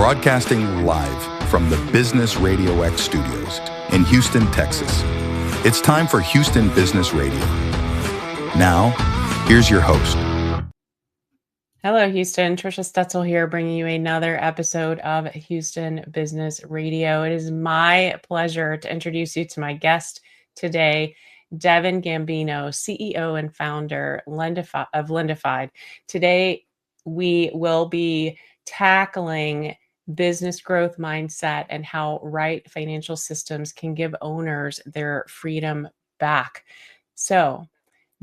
broadcasting live from the Business Radio X studios in Houston, Texas. It's time for Houston Business Radio. Now, here's your host. Hello, Houston. Trisha Stetzel here, bringing you another episode of Houston Business Radio. It is my pleasure to introduce you to my guest today, Devin Gambino, CEO and founder of Lendefy. Today, we will be tackling business growth mindset and how right financial systems can give owners their freedom back. So,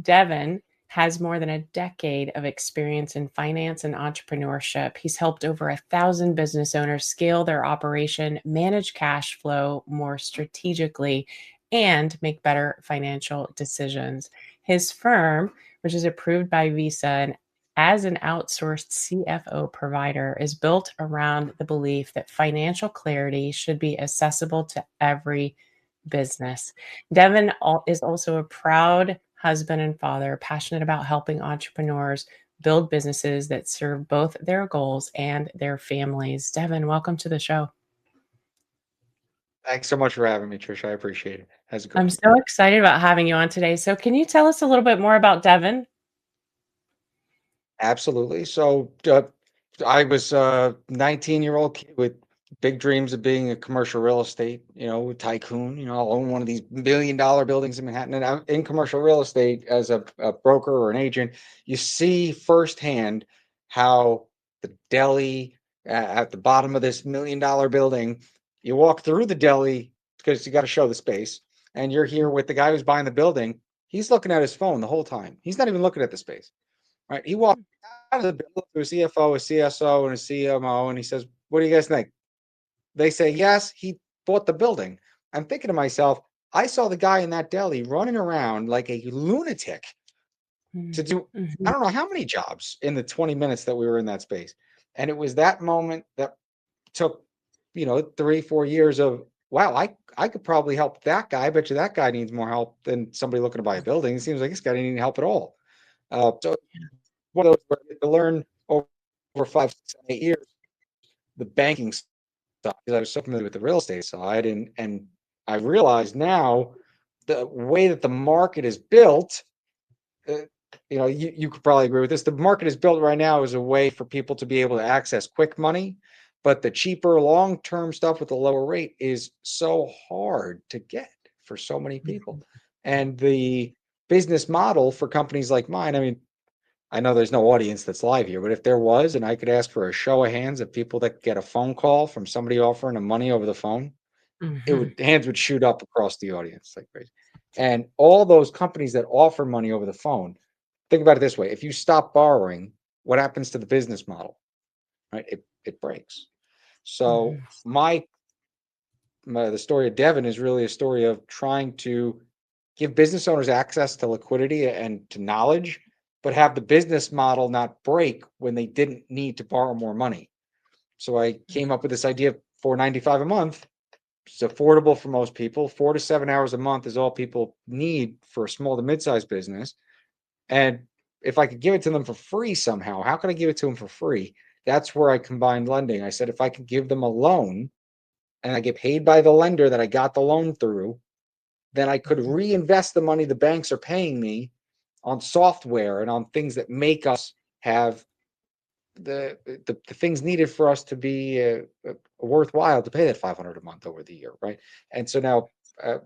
Devin has more than a decade of experience in finance and entrepreneurship. He's helped over 1,000 business owners scale their operation, manage cash flow more strategically, and make better financial decisions. His firm, which is approved by Visa and as an outsourced CFO provider, is built around the belief that financial clarity should be accessible to every business. Devin is also a proud husband and father, passionate about helping entrepreneurs build businesses that serve both their goals and their families. Devin, welcome to the show. Thanks so much for having me, Trisha. I appreciate it. How's it going? I'm so excited about having you on today. So can you tell us a little bit more about Devin? Absolutely. So I was a 19-year-old kid with big dreams of being a commercial real estate, tycoon. I'll own one of these billion-dollar buildings in Manhattan. And I'm in commercial real estate as a broker or an agent. You see firsthand how the deli at the bottom of this million-dollar building, you walk through the deli because you got to show the space. And you're here with the guy who's buying the building. He's looking at his phone the whole time. He's not even looking at the space. Right? He walked out of the building to a CFO, a CSO, and a CMO, and he says, "What do you guys think?" They say, "Yes, he bought the building." I'm thinking to myself, I saw the guy in that deli running around like a lunatic to do I don't know how many jobs in the 20 minutes that we were in that space. And it was that moment that took, 3-4 years of, wow, I could probably help that guy. I bet you that guy needs more help than somebody looking to buy a building. It seems like this guy didn't need help at all. So one of those where I get to learn over 5, 6, 8 years the banking stuff, because I was so familiar with the real estate side, and I realize now the way that the market is built. You could probably agree with this. The market is built right now as a way for people to be able to access quick money, but the cheaper long-term stuff with the lower rate is so hard to get for so many people. And the business model for companies like mine, I mean, I know there's no audience that's live here, but if there was, and I could ask for a show of hands of people that get a phone call from somebody offering them money over the phone, hands would shoot up across the audience like crazy. And all those companies that offer money over the phone, think about it this way: if you stop borrowing, what happens to the business model? Right? It breaks. So the story of Devin is really a story of trying to give business owners access to liquidity and to knowledge, but have the business model not break when they didn't need to borrow more money. So I came up with this idea of $4.95 a month. It's affordable for most people. 4 to 7 hours a month is all people need for a small to mid-sized business. And if I could give it to them for free somehow, how can I give it to them for free? That's where I combined lending. I said, if I could give them a loan and I get paid by the lender that I got the loan through, then I could reinvest the money the banks are paying me on software and on things that make us have the things needed for us to be worthwhile to pay that $500 a month over the year, right? And so now,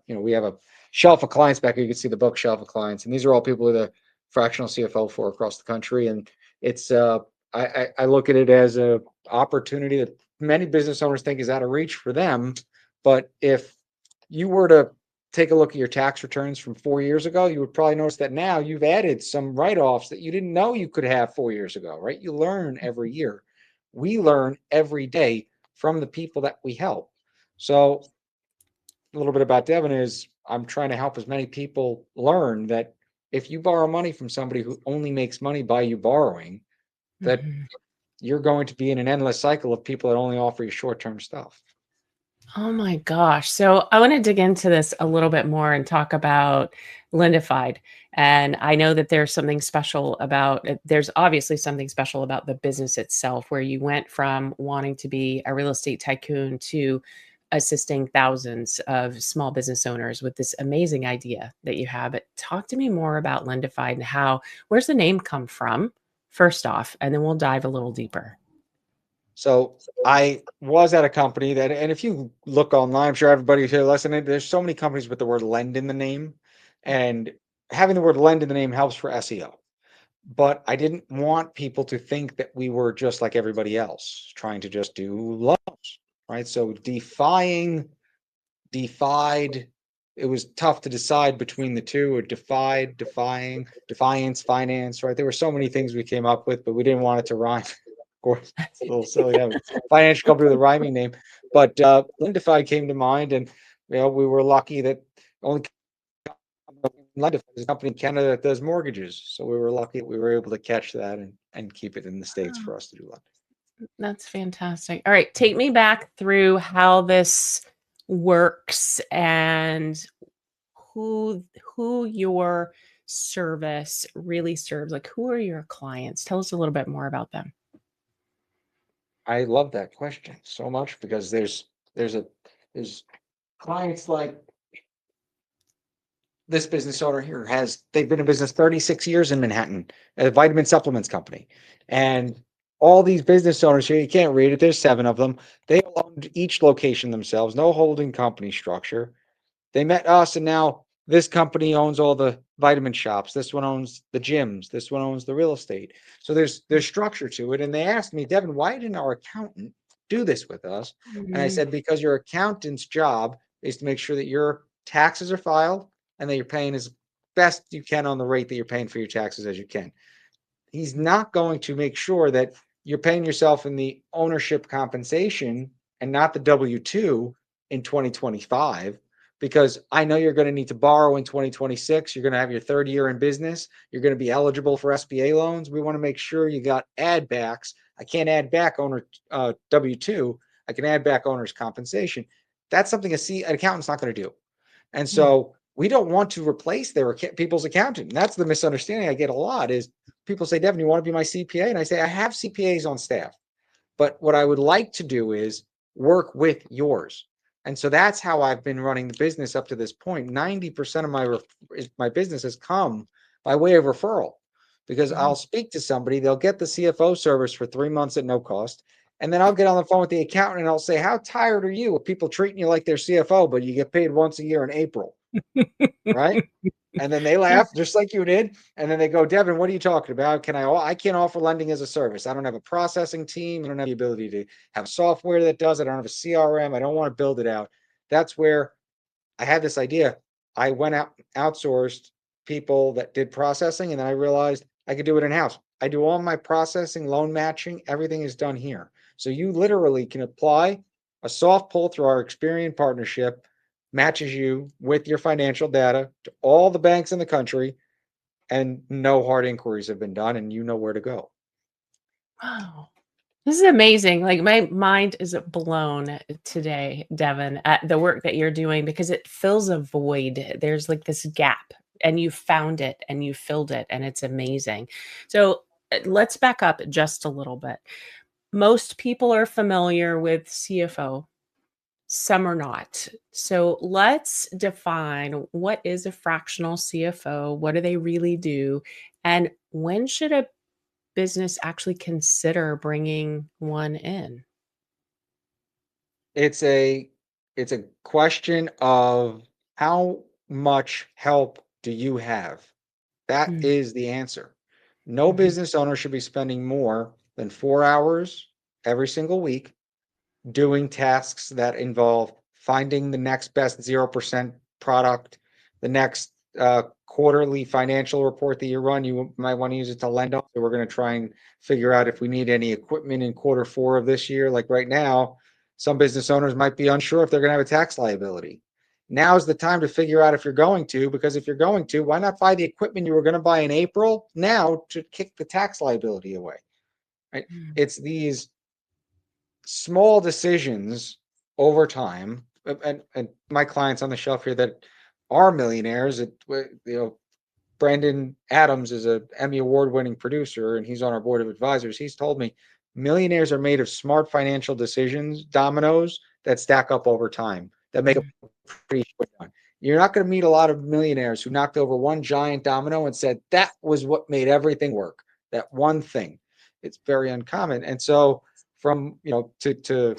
we have a shelf of clients back here. You can see the bookshelf of clients, and these are all people with a fractional CFO for across the country. And it's I look at it as a opportunity that many business owners think is out of reach for them, but if you were to take a look at your tax returns from 4 years ago, you would probably notice that now you've added some write-offs that you didn't know you could have 4 years ago, right? You learn every year. We learn every day from the people that we help. So a little bit about Devin is I'm trying to help as many people learn that if you borrow money from somebody who only makes money by you borrowing, that you're going to be in an endless cycle of people that only offer you short-term stuff. Oh my gosh. So I want to dig into this a little bit more and talk about Lendefy. And I know that there's something special about it. There's obviously something special about the business itself, where you went from wanting to be a real estate tycoon to assisting thousands of small business owners with this amazing idea that you have. But talk to me more about Lendefy and where's the name come from, first off, and then we'll dive a little deeper. So I was at a company that, and if you look online, I'm sure everybody here listening, there's so many companies with the word lend in the name, and having the word lend in the name helps for SEO. But I didn't want people to think that we were just like everybody else, trying to just do loans, right? So defied, it was tough to decide between the two, or defiance, finance, right? There were so many things we came up with, but we didn't want it to rhyme. Of course, it's a little silly to have a financial company with a rhyming name. But Lendefy came to mind, and we were lucky that only Lendefy is a company in Canada that does mortgages. So we were lucky that we were able to catch that and keep it in the States for us to do lending. That's fantastic. All right, take me back through how this works and who your service really serves. Like, who are your clients? Tell us a little bit more about them. I love that question so much because there's clients like this business owner here they've been in business 36 years in Manhattan, a vitamin supplements company. And all these business owners here, you can't read it, there's 7 of them. They owned each location themselves, no holding company structure. They met us, and now this company owns all the vitamin shops. This one owns the gyms. This one owns the real estate. So there's structure to it. And they asked me, Devin, why didn't our accountant do this with us? And I Mhm. said, because your accountant's job is to make sure that your taxes are filed and that you're paying as best you can on the rate that you're paying for your taxes as you can. He's not going to make sure that you're paying yourself in the ownership compensation and not the W-2 in 2025, because I know you're going to need to borrow in 2026. You're going to have your 3rd year in business. You're going to be eligible for SBA loans. We want to make sure you got add backs. I can't add back owner W-2. I can add back owner's compensation. That's something an accountant's not going to do. And Yeah. so we don't want to replace people's accountant. And that's the misunderstanding I get a lot is people say, Devin, you want to be my CPA? And I say, I have CPAs on staff, but what I would like to do is work with yours. And so that's how I've been running the business up to this point. 90% of my business has come by way of referral, because I'll speak to somebody, they'll get the CFO service for 3 months at no cost. And then I'll get on the phone with the accountant and I'll say, how tired are you of people treating you like their CFO, but you get paid once a year in April, right? And then they laugh just like you did. And then they go, Devin, what are you talking about? I can't offer lending as a service. I don't have a processing team. I don't have the ability to have software that does it. I don't have a CRM. I don't want to build it out. That's where I had this idea. I went out, outsourced people that did processing, and then I realized I could do it in house. I do all my processing, loan matching, everything is done here. So you literally can apply a soft pull through our Experian partnership, matches you with your financial data to all the banks in the country, and no hard inquiries have been done, and you know where to go. Wow. This is amazing. Like, my mind is blown today, Devin, at the work that you're doing, because it fills a void. There's like this gap, and you found it and you filled it, and it's amazing. So let's back up just a little bit. Most people are familiar with CFO, some are not. So let's define, what is a fractional CFO? What do they really do? And when should a business actually consider bringing one in? It's a it's a question of how much help do you have? That Mm, is the answer. No mhm, business owner should be spending more than 4 hours every single week doing tasks that involve finding the next best 0% product, the next quarterly financial report that you run. You might want to use it to lend up. So we're going to try and figure out if we need any equipment in quarter 4 of this year. Like right now, some business owners might be unsure if they're going to have a tax liability. Now is the time to figure out if you're going to, because if you're going to, why not buy the equipment you were going to buy in April now to kick the tax liability away? Right? mm. It's these small decisions over time, and my clients on the shelf here that are millionaires, Brandon Adams is a Emmy award-winning producer, and he's on our board of advisors. He's told me millionaires are made of smart financial decisions, dominoes that stack up over time, that make a pretty short. You're not going to meet a lot of millionaires who knocked over one giant domino and said that was what made everything work. That one thing. It's very uncommon. And so, from to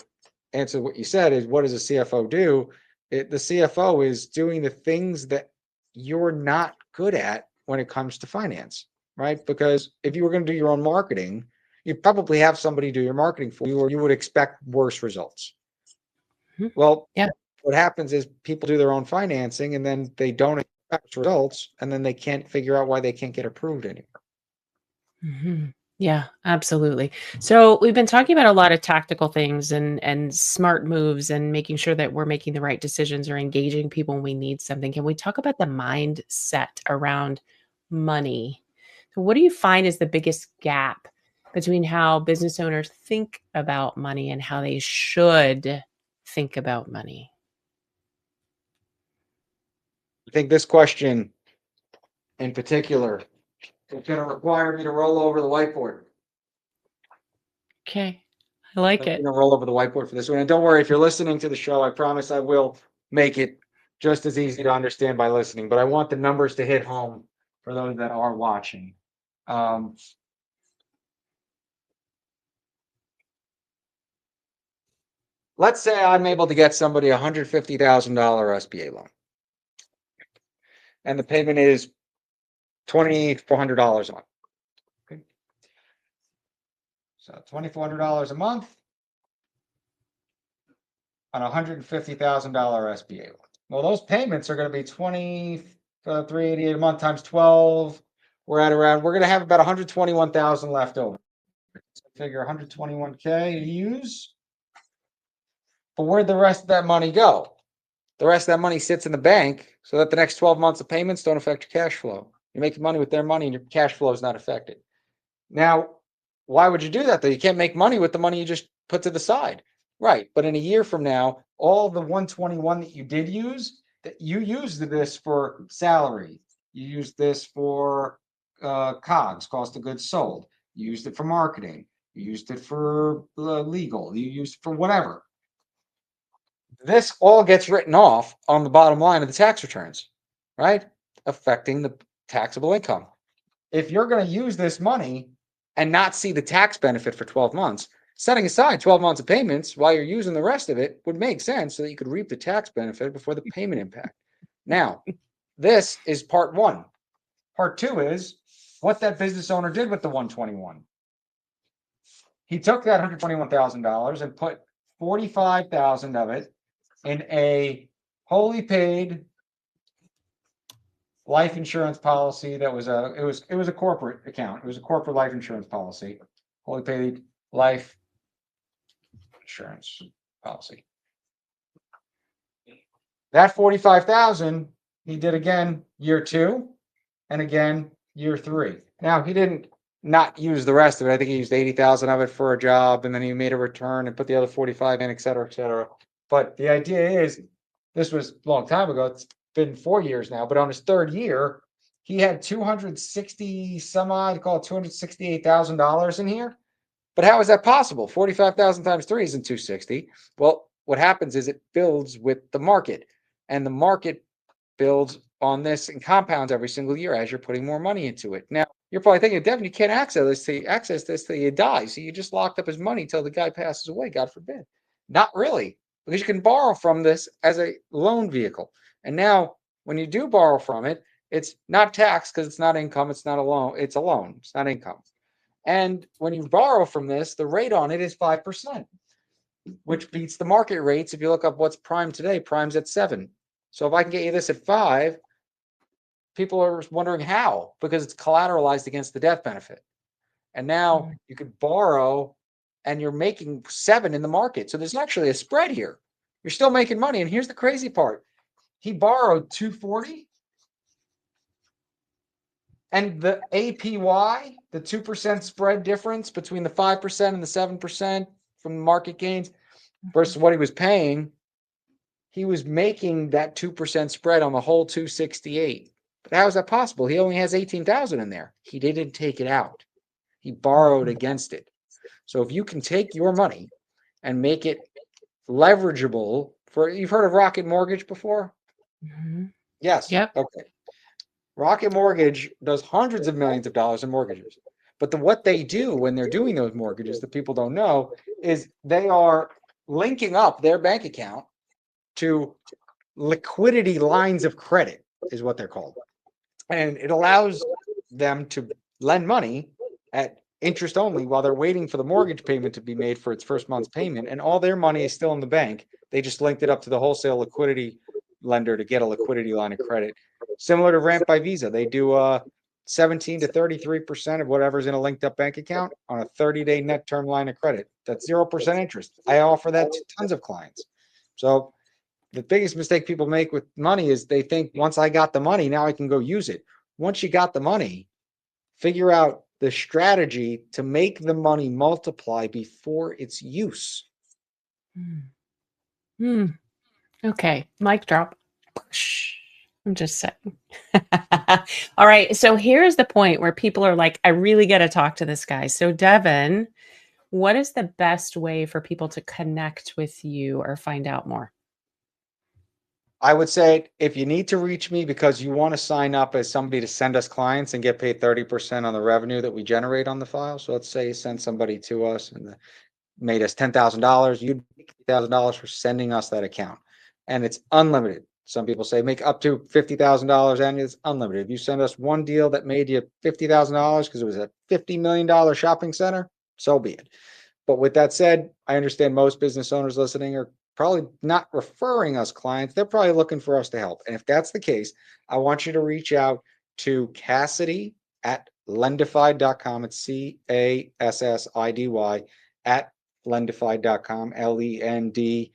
answer what you said, is what does a CFO do? The CFO is doing the things that you're not good at when it comes to finance, right? Because if you were going to do your own marketing, you probably have somebody do your marketing for you, or you would expect worse results. Well, yeah. What happens is people do their own financing and then they don't expect results, and then they can't figure out why they can't get approved anymore. Mm-hmm. Yeah, absolutely. So we've been talking about a lot of tactical things and smart moves and making sure that we're making the right decisions or engaging people when we need something. Can we talk about the mindset around money? So what do you find is the biggest gap between how business owners think about money and how they should think about money? I think this question in particular is going to require me to roll over the whiteboard. Okay. I like I'm it. going to roll over the whiteboard for this one. And don't worry, if you're listening to the show, I promise I will make it just as easy to understand by listening. But I want the numbers to hit home for those that are watching. Let's say I'm able to get somebody a $150,000 SBA loan, and the payment is $2,400 a month. Okay. So $2,400 a month on a $150,000 SBA loan. Well, those payments are going to be $2,388 a month times 12. We're going to have about $121,000 left over. So figure $121K to use. But where'd the rest of that money go? The rest of that money sits in the bank so that the next 12 months of payments don't affect your cash flow. You're making money with their money and your cash flow is not affected. Now, why would you do that though? You can't make money with the money you just put to the side. Right. But in a year from now, all the 121 that you did use, that you used this for salary. You used this for COGS, cost of goods sold. You used it for marketing. You used it for legal. You used it for whatever. This all gets written off on the bottom line of the tax returns, right? Affecting the taxable income. If you're going to use this money and not see the tax benefit for 12 months, setting aside 12 months of payments while you're using the rest of it would make sense so that you could reap the tax benefit before the payment impact. Now, this is part one. Part two is what that business owner did with the 121. He took that $121,000 and put 45,000 of it in a wholly paid life insurance policy that was it was a corporate account. It was a corporate life insurance policy, wholly paid life insurance policy. That 45,000 he did again year 2 and again year 3. Now he didn't not use the rest of it. I think he used 80,000 of it for a job, and then he made a return and put the other 45 in, et cetera, et cetera. But the idea is, this was a long time ago. It's been 4 years now, but on his third year, he had 260 some odd, call it $268,000 in here. But how is that possible? 45,000 times 3 isn't 260. Well, what happens is it builds with the market, and the market builds on this and compounds every single year as you're putting more money into it. Now, you're probably thinking, Devin, you can't access this till you die. So you just locked up his money till the guy passes away, God forbid. Not really, because you can borrow from this as a loan vehicle. And now when you do borrow from it, it's not taxed because it's not income. It's not a loan. It's a loan. It's not income. And when you borrow from this, the rate on it is 5%, which beats the market rates. If you look up what's prime today, prime's at 7. So if I can get you this at 5, people are wondering how, because it's collateralized against the death benefit. And now you could borrow and you're making 7 in the market. So there's actually a spread here. You're still making money. And here's the crazy part. He borrowed 240. And the APY, the 2% spread difference between the 5% and the 7% from the market gains, versus what he was paying. He was making that 2% spread on the whole 268. But how is that possible? He only has 18,000 in there. He didn't take it out. He borrowed against it. So if you can take your money and make it leverageable for, you've heard of Rocket Mortgage before? Mm-hmm. Yes. Yep. Okay. Rocket Mortgage does hundreds of millions of dollars in mortgages. But what they do when they're doing those mortgages that people don't know is they are linking up their bank account to liquidity lines of credit, is what they're called. And it allows them to lend money at interest only while they're waiting for the mortgage payment to be made for its first month's payment. And all their money is still in the bank. They just linked it up to the wholesale liquidity lender to get a liquidity line of credit. Similar to Ramp by Visa, they do 17 to 33% of whatever's in a linked up bank account on a 30-day net term line of credit. That's 0% interest. I offer that to tons of clients. So the biggest mistake people make with money is they think once I got the money, now I can go use it. Once you got the money, figure out the strategy to make the money multiply before its use. Okay, mic drop. I'm just saying. All right, so here's the point where people are like, I really got to talk to this guy. So Devin, what is the best way for people to connect with you or find out more? I would say if you need to reach me because you want to sign up as somebody to send us clients and get paid 30% on the revenue that we generate on the file. So let's say you send somebody to us and made us $10,000, you'd make $1,000 for sending us that account. And it's unlimited. Some people say make up to $50,000 annually. It's unlimited. If you send us one deal that made you $50,000 because it was a $50 million shopping center, so be it. But with that said, I understand most business owners listening are probably not referring us clients. They're probably looking for us to help. And if that's the case, I want you to reach out to Cassidy at Lendefy.com. It's CASSIDY at Lendefy.com, LENDEFIED.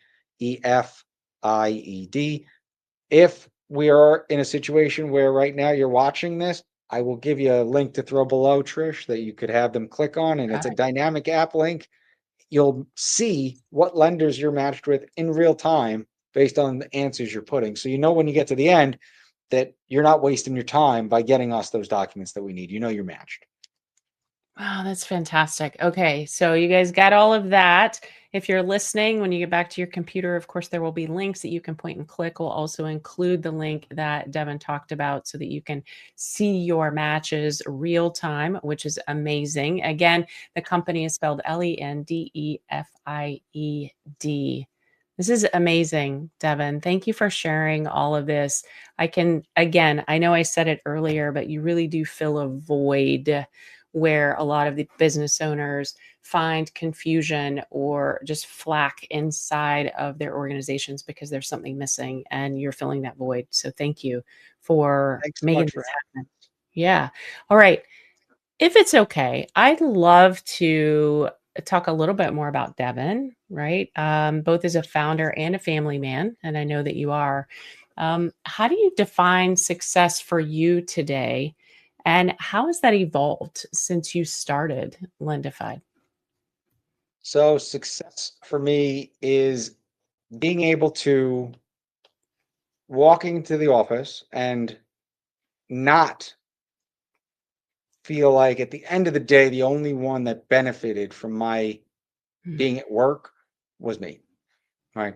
If we are in a situation where right now you're watching this, I will give you a link to throw below, Trish, that you could have them click on, and it's a dynamic app link. You'll see what lenders you're matched with in real time based on the answers you're putting. So you know when you get to the end that you're not wasting your time by getting us those documents that we need. You know you're matched. Wow, that's fantastic. Okay, so you guys got all of that. If you're listening, when you get back to your computer, of course, there will be links that you can point and click. We'll also include the link that Devin talked about so that you can see your matches real time, which is amazing. Again, the company is spelled Lendefyed. This is amazing, Devin. Thank you for sharing all of this. Again, I know I said it earlier, but you really do fill a void where a lot of the business owners find confusion or just flack inside of their organizations because there's something missing and you're filling that void. So thank you for making this happen. Yeah. All right. If it's okay, I'd love to talk a little bit more about Devin, right? Both as a founder and a family man, and I know that you are. How do you define success for you today? And how has that evolved since you started Lendefy? So success for me is being able to walk into the office and not feel like at the end of the day, the only one that benefited from my being at work was me. Right.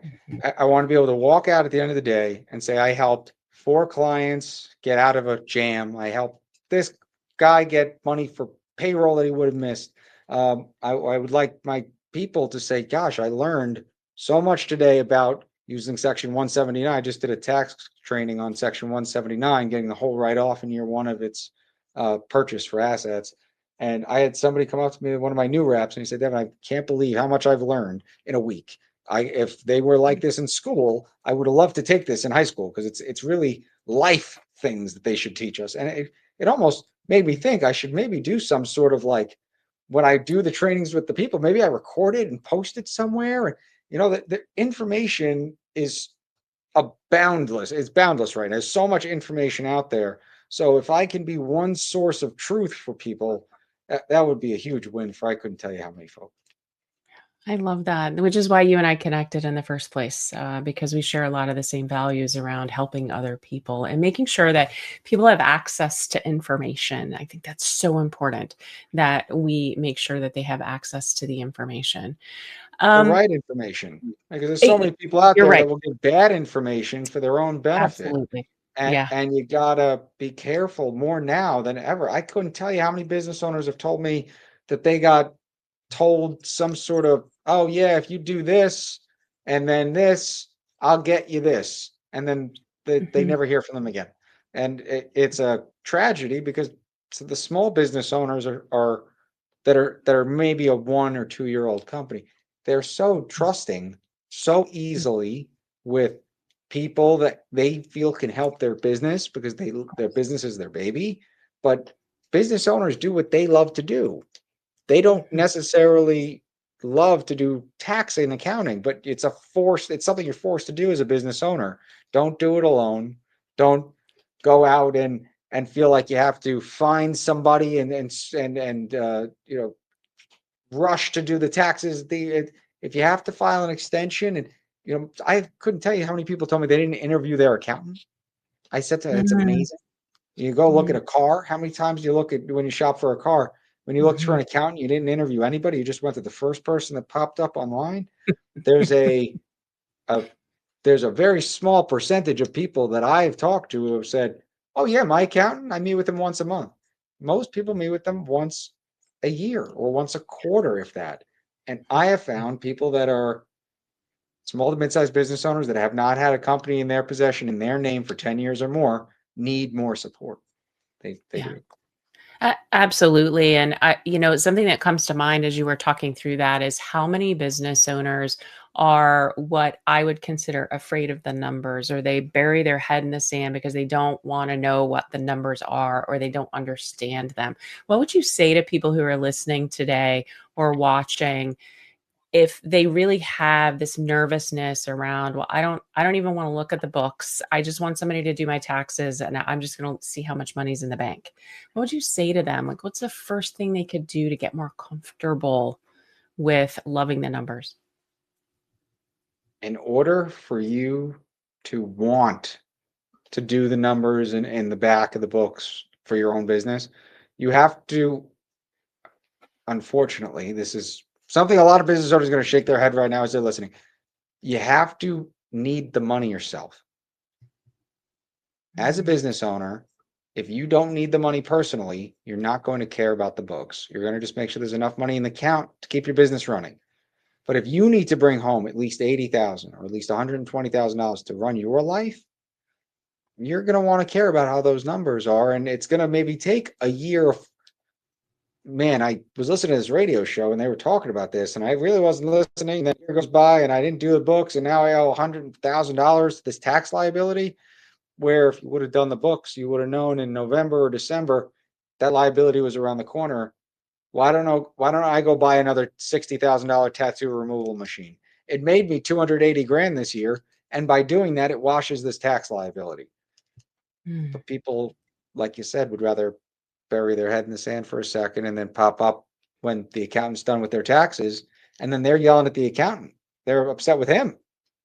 I want to be able to walk out at the end of the day and say, I helped 4 clients get out of a jam. I helped this guy get money for payroll that he would have missed. I would like my people to say, gosh, I learned so much today about using Section 179. I just did a tax training on Section 179, getting the whole write-off in year 1 of its purchase for assets. And I had somebody come up to me, one of my new reps, and he said, Devin, I can't believe how much I've learned in a week. If they were like this in school, I would have loved to take this in high school because it's really life things that they should teach us. And it almost made me think I should maybe do some sort of like when I do the trainings with the people, maybe I record it and post it somewhere. And the information is boundless. It's boundless right now. There's so much information out there. So if I can be one source of truth for people, that would be a huge win for I couldn't tell you how many folks. I love that, which is why you and I connected in the first place, because we share a lot of the same values around helping other people and making sure that people have access to information. I think that's so important that we make sure that they have access to the information. The Um, right information, because there's so eh, many people out you're there that right. will give bad information for their own benefit. Absolutely. And Yeah. and you gotta be careful more now than ever. I couldn't tell you how many business owners have told me that they got told some sort of, "Oh, yeah, if you do this and then this, I'll get you this." And then they Mhm. never hear from them again. And it's a tragedy because the small business owners are that are maybe a 1 or 2 year old company. They're so trusting so easily with people that they feel can help their business because their business is their baby. But business owners do what they love to do. They don't Mhm. necessarily love to do tax and accounting, but it's something you're forced to do as a business owner. Don't do it alone. Don't go out and feel like you have to find somebody and rush to do the taxes. If you have to file an extension, and I couldn't tell you how many people told me they didn't interview their accountant. I said to them, it's Mhm. amazing. You go look at Mhm. a car. How many times do you look at when you shop for a car? When you look for Mhm. an accountant, you didn't interview anybody. You just went to the first person that popped up online. There's a there's a very small percentage of people that I've talked to who have said, "Oh yeah, my accountant, I meet with them once a month." Most people meet with them once a year or once a quarter, if that. And I have found people that are small to mid-sized business owners that have not had a company in their possession in their name for 10 years or more need more support. They Yeah. do. Absolutely. And something that comes to mind as you were talking through that is how many business owners are what I would consider afraid of the numbers, or they bury their head in the sand because they don't want to know what the numbers are or they don't understand them. What would you say to people who are listening today or watching if they really have this nervousness around, well, I don't even want to look at the books. I just want somebody to do my taxes and I'm just going to see how much money's in the bank. What would you say to them? Like, what's the first thing they could do to get more comfortable with loving the numbers? In order for you to want to do the numbers in the back of the books for your own business, you have to, unfortunately, this is something a lot of business owners are going to shake their head right now as they're listening. You have to need the money yourself. As a Mm, business owner, if you don't need the money personally, you're not going to care about the books. You're going to just make sure there's enough money in the account to keep your business running. But if you need to bring home at least 80,000 or at least $120,000 to run your life, you're going to want to care about how those numbers are. And it's going to maybe take a year. Man, I was listening to this radio show and they were talking about this, and I really wasn't listening. And then year goes by and I didn't do the books, and now I owe $100,000 to this tax liability. Where if you would have done the books, you would have known in November or December that liability was around the corner. Why don't I go buy another $60,000 tattoo removal machine? It made me 280 grand this year, and by doing that, it washes this tax liability. mm, But people, like you said, would rather bury their head in the sand for a second and then pop up when the accountant's done with their taxes, and then they're yelling at the accountant. They're upset with him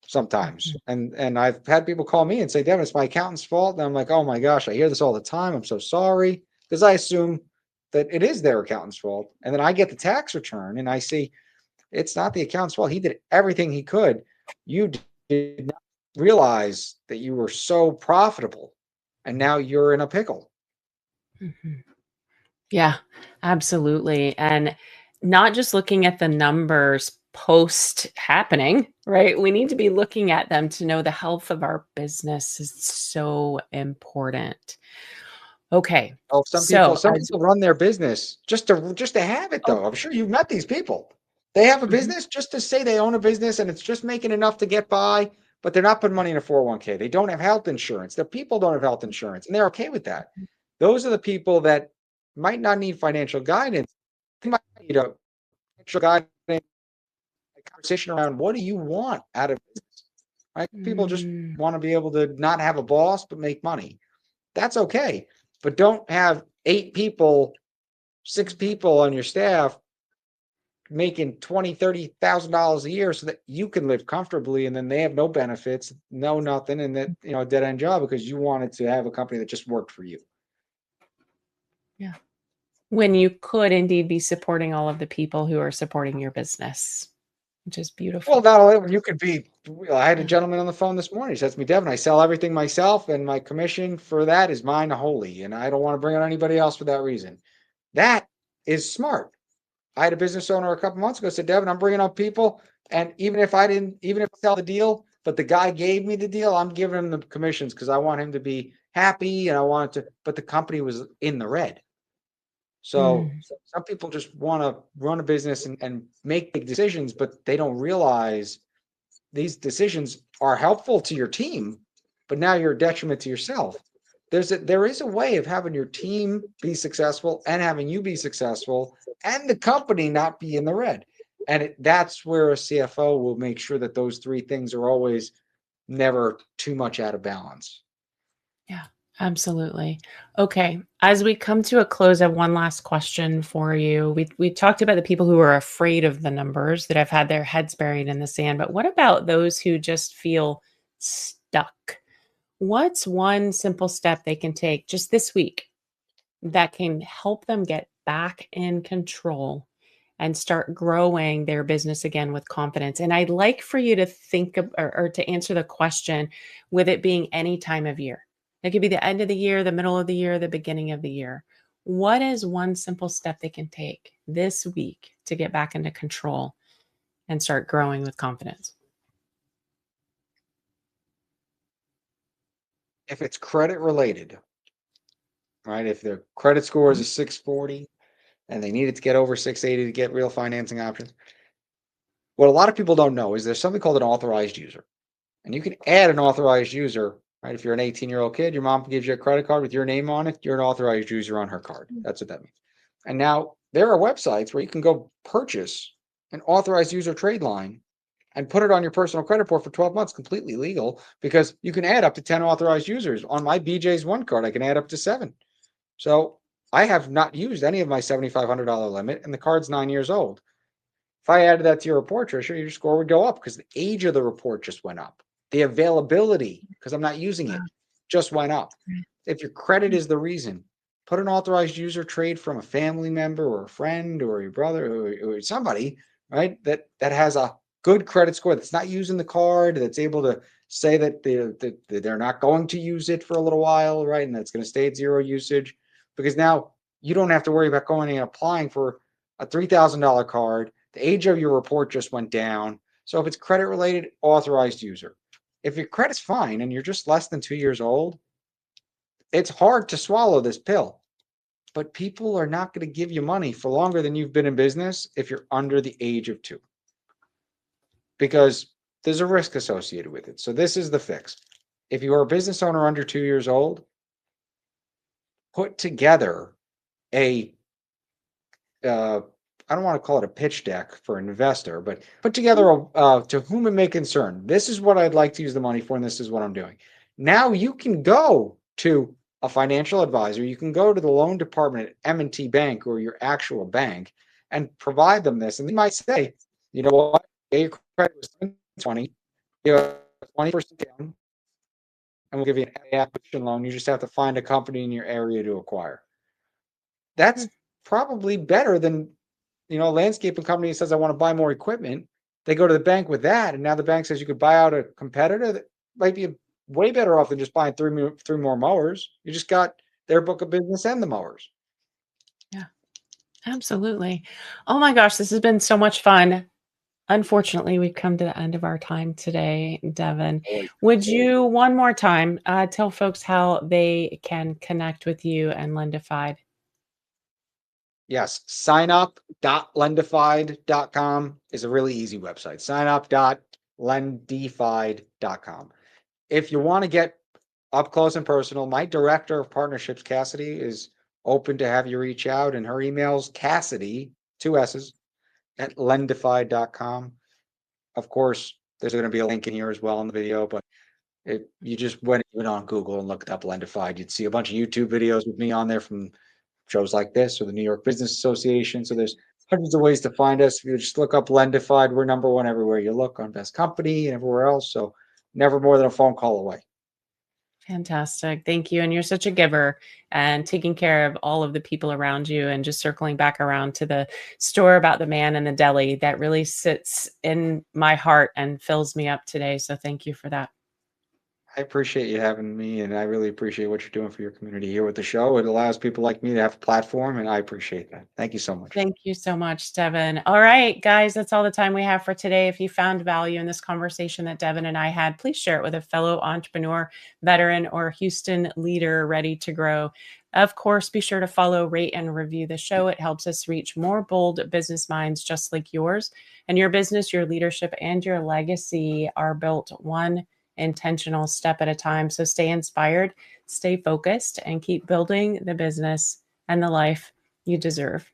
sometimes. mhm, And I've had people call me and say, Devin, it's my accountant's fault. And I'm like, oh my gosh, I hear this all the time. I'm so sorry. Because I assume that it is their accountant's fault. And then I get the tax return and I see it's not the accountant's fault. He did everything he could. You did not realize that you were so profitable and now you're in a pickle. mhm. Yeah, absolutely. And not just looking at the numbers post happening, right? We need to be looking at them to know the health of our business is so important. Okay. Oh, some people, So some as people run their business just to have it oh, though. I'm sure you've met these people. They have a mhm, business just to say they own a business and it's just making enough to get by, but they're not putting money in a 401k. They don't have health insurance. Their people don't have health insurance and they're okay with that. Those are the people that might not need financial guidance. They might need a financial guidance, a conversation around what do you want out of business? Right? People just mm, want to be able to not have a boss but make money. That's okay. But don't have 8 people, 6 people on your staff making $20,000-$30,000 a year so that you can live comfortably, and then they have no benefits, no nothing, and that, you know, dead end job because you wanted to have a company that just worked for you. Yeah. When you could indeed be supporting all of the people who are supporting your business, which is beautiful. Well, not only you could be. I had a gentleman on the phone this morning. He says to me, Devin, I sell everything myself, and my commission for that is mine wholly, and I don't want to bring on anybody else for that reason. That is smart. I had a business owner a couple months ago said, Devin, I'm bringing up people, and even if I sell the deal, but the guy gave me the deal, I'm giving him the commissions because I want him to be happy, and I want it to. But the company was in the red. So some people just want to run a business and make big decisions, but they don't realize these decisions are helpful to your team, but now you're a detriment to yourself. There is a way of having your team be successful and having you be successful and the company not be in the red. And that's where a CFO will make sure that those three things are always never too much out of balance. Yeah, absolutely. Okay, as we come to a close, I have one last question for you. We talked about the people who are afraid of the numbers, that have had their heads buried in the sand, but what about those who just feel stuck? What's one simple step they can take just this week that can help them get back in control and start growing their business again with confidence? And I'd like for you to think of, or to answer the question with it being any time of year. It could be the end of the year, the middle of the year, the beginning of the year. What is one simple step they can take this week to get back into control and start growing with confidence? If it's credit related, right? If their credit score is a 640 and they needed to get over 680 to get real financing options, what a lot of people don't know is there's something called an authorized user. And you can add an authorized user, right? If you're an 18-year-old kid, your mom gives you a credit card with your name on it, you're an authorized user on her card. That's what that means. And now there are websites where you can go purchase an authorized user trade line and put it on your personal credit report for 12 months, completely legal, because you can add up to 10 authorized users. On my BJ's One card, I can add up to 7. So I have not used any of my $7,500 limit, and the card's 9 years old. If I added that to your report, Trisha, your score would go up because the age of the report just went up. The availability, because I'm not using it, just went up. If your credit is the reason, put an authorized user trade from a family member or a friend or your brother or somebody, right, that has a good credit score, that's not using the card, that's able to say that they're not going to use it for a little while, right, and that's going to stay at zero usage, because now you don't have to worry about going and applying for a $3,000 card. The age of your report just went down. So if it's credit related, authorized user. If your credit's fine and you're just less than 2 years old, it's hard to swallow this pill. But people are not going to give you money for longer than you've been in business if you're under the age of 2, because there's a risk associated with it. So this is the fix. If you are a business owner under 2 years old, put together a I don't want to call it a pitch deck for an investor, but put together a to whom it may concern. This is what I'd like to use the money for, and this is what I'm doing. Now you can go to a financial advisor. You can go to the loan department at M&T Bank or your actual bank and provide them this. And they might say, you know what, your credit was 20, you have 20% down, and we'll give you an acquisition loan. You just have to find a company in your area to acquire. That's probably better than, a landscaping company says, I want to buy more equipment. They go to the bank with that, and now the bank says you could buy out a competitor that might be way better off than just buying three more mowers. You just got their book of business and the mowers. Yeah, absolutely. Oh my gosh, this has been so much fun. Unfortunately, we've come to the end of our time today, Devin. Would you one more time tell folks how they can connect with you and Lendefy? Yes, signup.lendefy.com is a really easy website. Signup.lendefy.com. If you want to get up close and personal, my director of partnerships, Cassidy, is open to have you reach out, and her email's Cassidy, 2 S's, at lendefy.com. Of course, there's going to be a link in here as well in the video, but you just went on Google and looked up Lendefy, you'd see a bunch of YouTube videos with me on there from shows like this or the New York Business Association. So there's hundreds of ways to find us. If you just look up Lendefy, we're number one everywhere you look on Best Company and everywhere else. So never more than a phone call away. Fantastic. Thank you. And you're such a giver and taking care of all of the people around you, and just circling back around to the story about the man in the deli that really sits in my heart and fills me up today. So thank you for that. I appreciate you having me, and I really appreciate what you're doing for your community here with the show. It allows people like me to have a platform, and I appreciate that. Thank you so much. Thank you so much, Devin. All right, guys, that's all the time we have for today. If you found value in this conversation that Devin and I had, please share it with a fellow entrepreneur, veteran, or Houston leader ready to grow. Of course, be sure to follow, rate, and review the show. It helps us reach more bold business minds just like yours. And your business, your leadership, and your legacy are built one intentional step at a time. So stay inspired, stay focused, and keep building the business and the life you deserve.